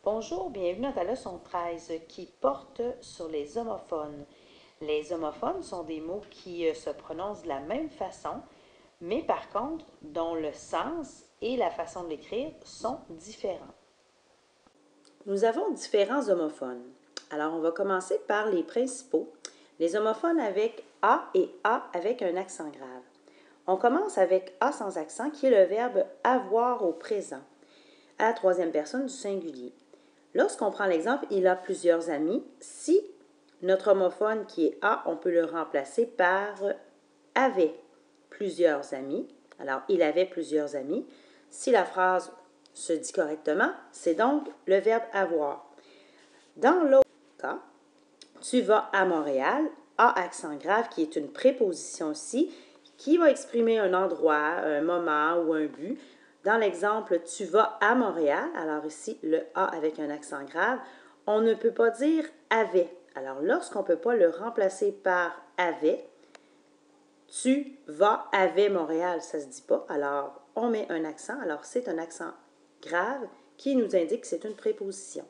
Bonjour, bienvenue à ta leçon 13 qui porte sur les homophones. Les homophones sont des mots qui se prononcent de la même façon, mais par contre, dont le sens et la façon de l'écrire sont différents. Nous avons différents homophones. Alors, on va commencer par les principaux. Les homophones avec A et A avec un accent grave. On commence avec A sans accent, qui est le verbe avoir au présent, à la troisième personne du singulier. Lorsqu'on prend l'exemple, il a plusieurs amis. Si notre homophone qui est A, on peut le remplacer par avait plusieurs amis. Alors, il avait plusieurs amis. Si la phrase se dit correctement, c'est donc le verbe avoir. Dans l'autre cas, tu vas à Montréal, A accent grave, qui est une préposition aussi, qui va exprimer un endroit, un moment ou un but. Dans l'exemple, tu vas à Montréal, alors ici, le A avec un accent grave, on ne peut pas dire avait. Alors, lorsqu'on ne peut pas le remplacer par avait, tu vas avec Montréal, ça ne se dit pas. Alors, on met un accent. Alors, c'est un accent grave qui nous indique que c'est une préposition.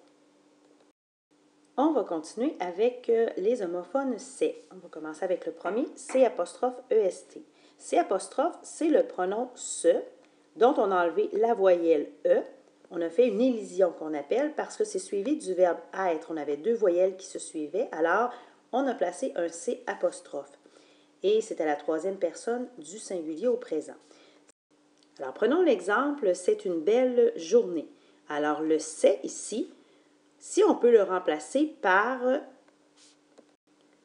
On va continuer avec les homophones C. On va commencer avec le premier, C apostrophe EST. C apostrophe, c'est le pronom se, dont on a enlevé la voyelle E. On a fait une élision qu'on appelle parce que c'est suivi du verbe être. On avait deux voyelles qui se suivaient, alors on a placé un C apostrophe. Et c'est à la troisième personne du singulier au présent. Alors prenons l'exemple, c'est une belle journée. Alors le c'est ici, si on peut le remplacer par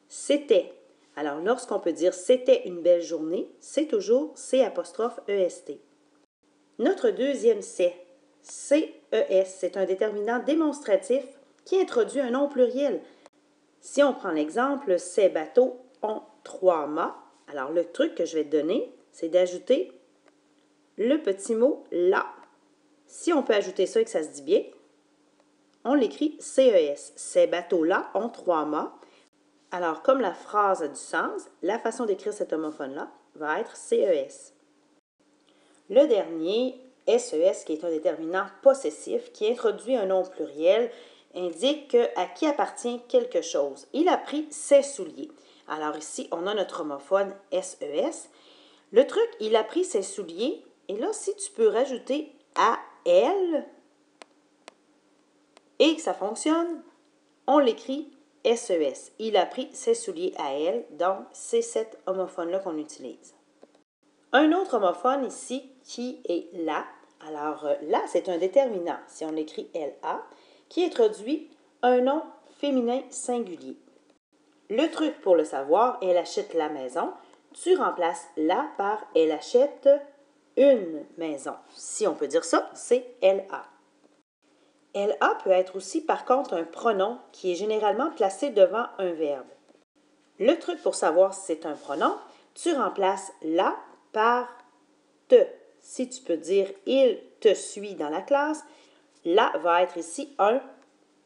c'était. Alors, lorsqu'on peut dire c'était une belle journée, c'est toujours C apostrophe EST. Notre deuxième c'est, CES, c'est un déterminant démonstratif qui introduit un nom pluriel. Si on prend l'exemple, ces bateaux ont 3 mâts. Alors, le truc que je vais te donner, c'est d'ajouter le petit mot là. Si on peut ajouter ça et que ça se dit bien, on l'écrit CES. Ces bateaux-là ont 3 mâts. Alors, comme la phrase a du sens, la façon d'écrire cet homophone-là va être CES. Le dernier, SES, qui est un déterminant possessif, qui introduit un nom pluriel, indique à qui appartient quelque chose. Il a pris ses souliers. Alors ici, on a notre homophone SES. Le truc, il a pris ses souliers. Et là, si tu peux rajouter à elle et que ça fonctionne, on l'écrit SES. Il a pris ses souliers à elle, donc c'est cet homophone-là qu'on utilise. Un autre homophone ici qui est là. Alors là, c'est un déterminant, si on écrit LA, qui introduit un nom féminin singulier. Le truc pour le savoir, elle achète la maison. Tu remplaces la par elle achète une maison. Si on peut dire ça, c'est LA. LA peut être aussi par contre un pronom qui est généralement placé devant un verbe. Le truc pour savoir si c'est un pronom, tu remplaces la par te. Si tu peux dire il te suit dans la classe, la va être ici un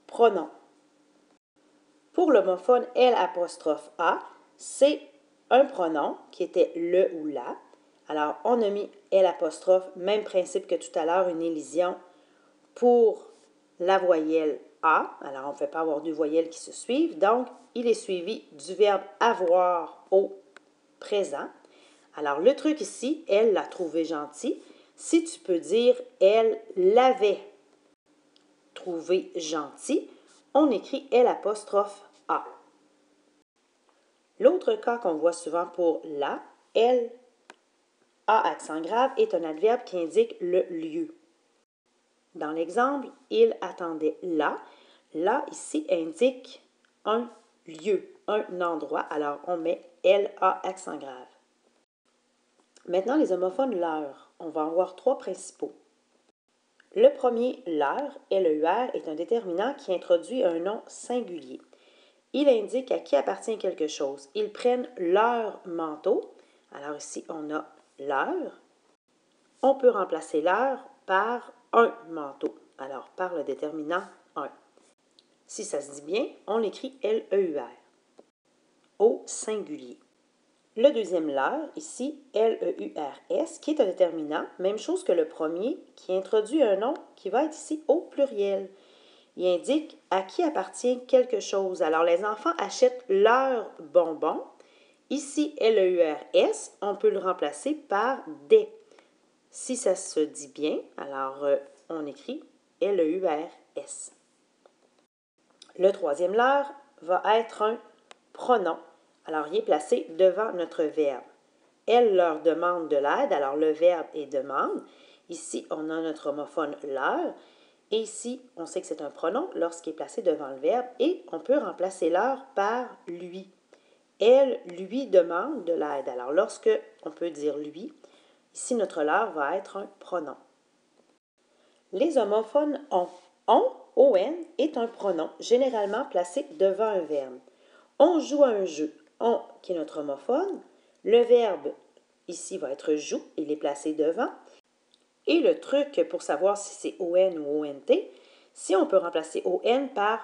pronom. Pour l'homophone L apostrophe A, c'est un pronom qui était le ou la. Alors, on a mis L apostrophe, même principe que tout à l'heure, une élision pour la voyelle A. Alors, on ne peut pas avoir deux voyelles qui se suivent. Donc, il est suivi du verbe avoir au présent. Alors, le truc ici, elle l'a trouvé gentil. Si tu peux dire elle l'avait trouvé gentil, on écrit L apostrophe A. L'autre cas qu'on voit souvent pour la, elle, A accent grave, est un adverbe qui indique le lieu. Dans l'exemple, il attendait là. Là, ici, indique un lieu, un endroit. Alors, on met LA accent grave. Maintenant, les homophones leur. On va en voir trois principaux. Le premier, leur, LEUR, est un déterminant qui introduit un nom singulier. Il indique à qui appartient quelque chose. Ils prennent leur manteau. Alors ici, on a leur. On peut remplacer leur par un manteau. Alors, par le déterminant un. Si ça se dit bien, on l'écrit LEUR au singulier. Le deuxième leur, ici, LEURS, qui est un déterminant, même chose que le premier, qui introduit un nom qui va être ici au pluriel. il indique à qui appartient quelque chose. Alors, les enfants achètent leurs bonbons. Ici, L-E-U-R-S, on peut le remplacer par des. Si ça se dit bien, alors on écrit L-E-U-R-S. Le troisième leurre va être un pronom. Alors, il est placé devant notre verbe. Elle leur demande de l'aide, alors le verbe est demande. Ici, on a notre homophone leur. Et ici, on sait que c'est un pronom lorsqu'il est placé devant le verbe et on peut remplacer leur par lui. Elle lui demande de l'aide. Alors, lorsque on peut dire lui, ici, notre leur va être un pronom. Les homophones ont. On est un pronom généralement placé devant un verbe. On joue à un jeu. On, qui est notre homophone. Le verbe, ici, va être joue. Il est placé devant. Et le truc pour savoir si c'est on ou ont, si on peut remplacer on par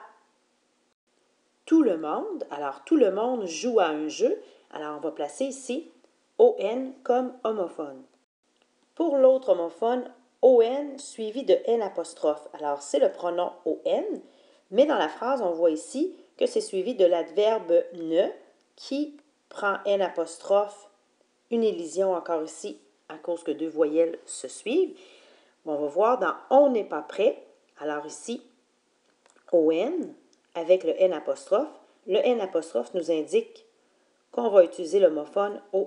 tout le monde, alors tout le monde joue à un jeu, alors on va placer ici on comme homophone. Pour l'autre homophone, on suivi de n apostrophe. Alors c'est le pronom on, mais dans la phrase, on voit ici que c'est suivi de l'adverbe ne qui prend n apostrophe, une élision encore ici à cause que deux voyelles se suivent. On va voir dans on n'est pas prêt. Alors ici, on avec le n apostrophe. Le n apostrophe nous indique qu'on va utiliser l'homophone on.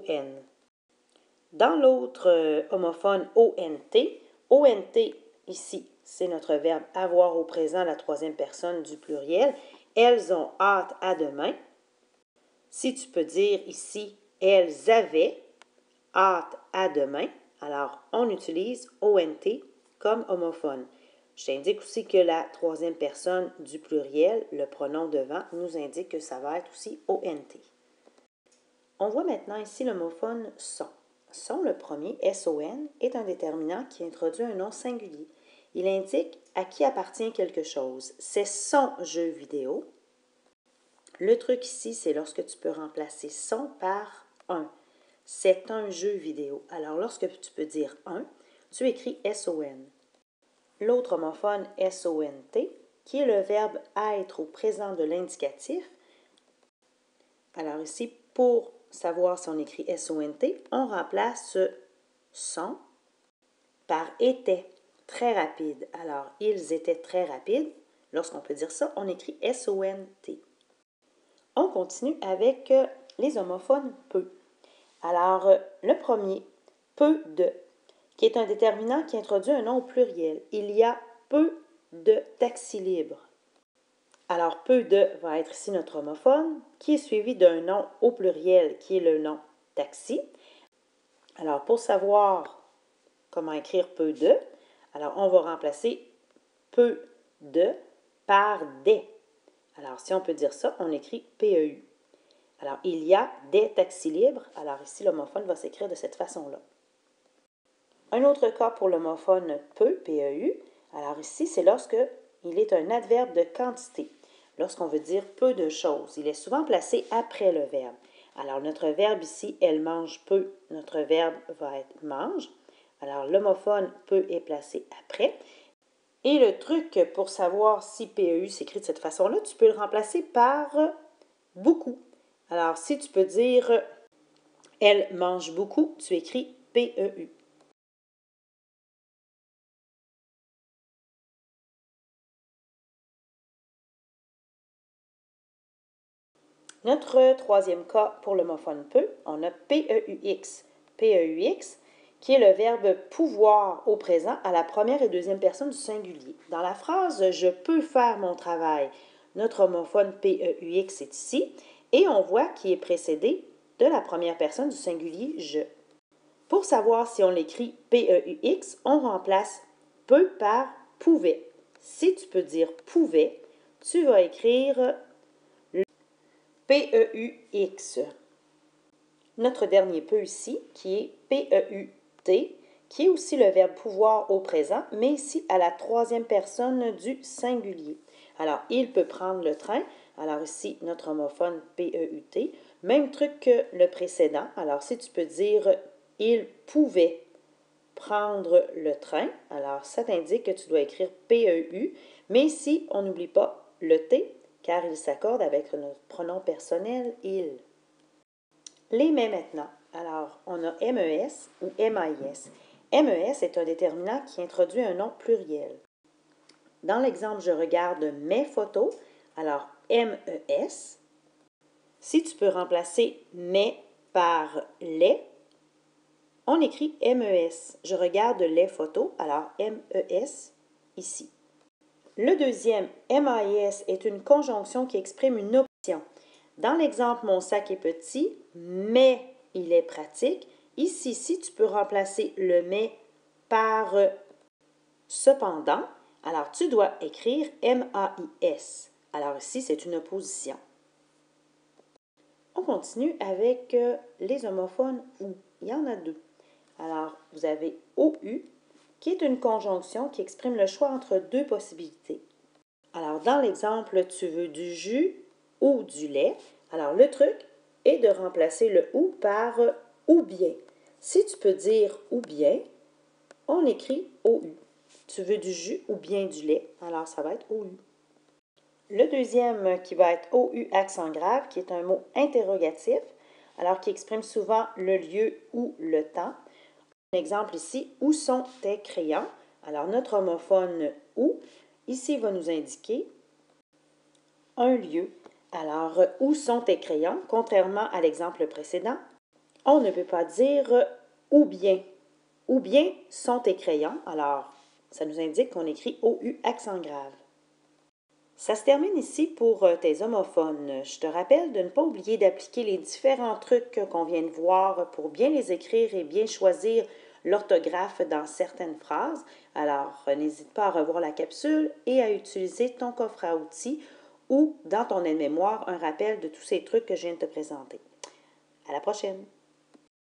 Dans l'autre homophone ont, ici, c'est notre verbe avoir au présent, la troisième personne du pluriel. Elles ont hâte à demain. Si tu peux dire ici, elles avaient hâte à demain, alors on utilise ont comme homophone. Je t'indique aussi que la troisième personne du pluriel, le pronom devant, nous indique que ça va être aussi ont. On voit maintenant ici l'homophone sont. Sont, le premier, SON, est un déterminant qui introduit un nom singulier. Il indique à qui appartient quelque chose. C'est son jeu vidéo. Le truc ici, c'est lorsque tu peux remplacer son par un. C'est un jeu vidéo. Alors, lorsque tu peux dire un, tu écris SON. L'autre homophone SONT, qui est le verbe être au présent de l'indicatif. Alors ici, pour savoir si on écrit SONT, on remplace sont par était, très rapide. Alors, ils étaient très rapides. Lorsqu'on peut dire ça, on écrit SONT. On continue avec les homophones peu. Alors, le premier, peu de, qui est un déterminant qui introduit un nom au pluriel. Il y a peu de taxis libres. Alors, peu de va être ici notre homophone, qui est suivi d'un nom au pluriel, qui est le nom taxi. Alors, pour savoir comment écrire peu de, alors on va remplacer peu de par des. Alors, si on peut dire ça, on écrit PEU. Alors, il y a des taxis libres. Alors, ici, l'homophone va s'écrire de cette façon-là. Un autre cas pour l'homophone peu, PEU. Alors, ici, c'est lorsque il est un adverbe de quantité. Lorsqu'on veut dire peu de choses, il est souvent placé après le verbe. Alors, notre verbe ici, elle mange peu. Notre verbe va être mange. Alors, l'homophone peu est placé après. Et le truc pour savoir si PEU s'écrit de cette façon-là, tu peux le remplacer par beaucoup. Alors, si tu peux dire elle mange beaucoup, tu écris PEU. Notre troisième cas pour l'homophone peu, on a PEUX. PEUX, qui est le verbe pouvoir au présent à la première et deuxième personne du singulier. Dans la phrase je peux faire mon travail, notre homophone PEUX est ici et on voit qu'il est précédé de la première personne du singulier je. Pour savoir si on l'écrit PEUX, on remplace peut par pouvait. Si tu peux dire pouvait, tu vas écrire PEUX. Notre dernier peu ici, qui est PEUT, qui est aussi le verbe pouvoir au présent, mais ici à la troisième personne du singulier. Alors, il peut prendre le train. Alors ici, notre homophone PEUT. Même truc que le précédent. Alors, si tu peux dire il pouvait prendre le train. Alors, ça t'indique que tu dois écrire PEU, mais ici, on n'oublie pas le T, car il s'accorde avec notre pronom personnel « il ». Les mais maintenant. Alors, on a MES ou MAIS. MES est un déterminant qui introduit un nom pluriel. Dans l'exemple, je regarde mes photos. Alors, MES. Si tu peux remplacer mes par les, on écrit MES. Je regarde les photos. Alors, MES ici. Le deuxième, MAIS, est une conjonction qui exprime une option. Dans l'exemple, mon sac est petit, mais il est pratique. Ici, si tu peux remplacer le mais par cependant, alors tu dois écrire MAIS. Alors ici, c'est une opposition. On continue avec les homophones OU. Il y en a deux. Alors, vous avez OU, qui est une conjonction qui exprime le choix entre deux possibilités. Alors, dans l'exemple, tu veux du jus ou du lait. Alors, le truc est de remplacer le ou par ou bien. Si tu peux dire ou bien, on écrit OU. Tu veux du jus ou bien du lait, alors ça va être OU. Le deuxième qui va être OU accent grave, qui est un mot interrogatif, alors qui exprime souvent le lieu ou le temps. Un exemple ici, où sont tes crayons? Alors, notre homophone où, ici, va nous indiquer un lieu. Alors, où sont tes crayons? Contrairement à l'exemple précédent, on ne peut pas dire ou bien. Ou bien sont tes crayons. Alors, ça nous indique qu'on écrit OU accent grave. Ça se termine ici pour tes homophones. Je te rappelle de ne pas oublier d'appliquer les différents trucs qu'on vient de voir pour bien les écrire et bien choisir l'orthographe dans certaines phrases. Alors, n'hésite pas à revoir la capsule et à utiliser ton coffre à outils ou dans ton aide-mémoire un rappel de tous ces trucs que je viens de te présenter. À la prochaine!